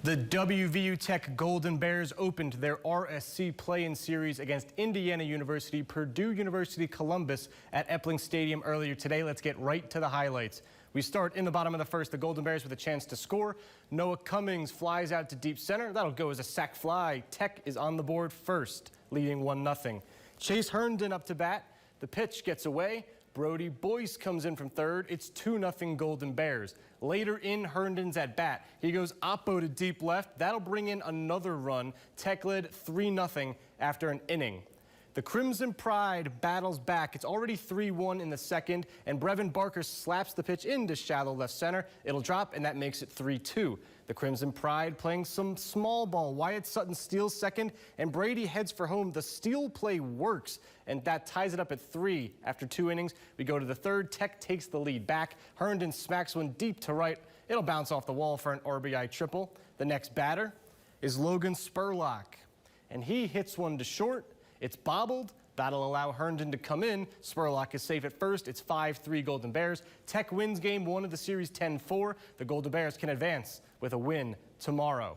The WVU Tech Golden Bears opened their RSC play-in series against Indiana University, Purdue University, Columbus at Epling Stadium earlier today. Let's get right to the highlights. We start in the bottom of the first, the Golden Bears with a chance to score. Noah Cummings flies out to deep center. That'll go as a sac fly. Tech is on the board first, leading 1-0. Chase Herndon up to bat. The pitch gets away. Brody Boyce comes in from third. It's 2-0 Golden Bears. Later in Herndon's at bat, he goes oppo to deep left. That'll bring in another run. Tech led 3-0 after an inning. The Crimson Pride battles back. It's already 3-1 in the second, and Brevin Barker slaps the pitch into shallow left center. It'll drop, and that makes it 3-2. The Crimson Pride playing some small ball. Wyatt Sutton steals second, and Brady heads for home. The steal play works, and that ties it up at 3 after 2 innings. We go to the third. Tech takes the lead back. Herndon smacks one deep to right. It'll bounce off the wall for an RBI triple. The next batter is Logan Spurlock, and he hits one to short. It's bobbled. That'll allow Herndon to come in. Spurlock is safe at first. It's 5-3 Golden Bears. Tech wins game 1 of the series 10-4. The Golden Bears can advance with a win tomorrow.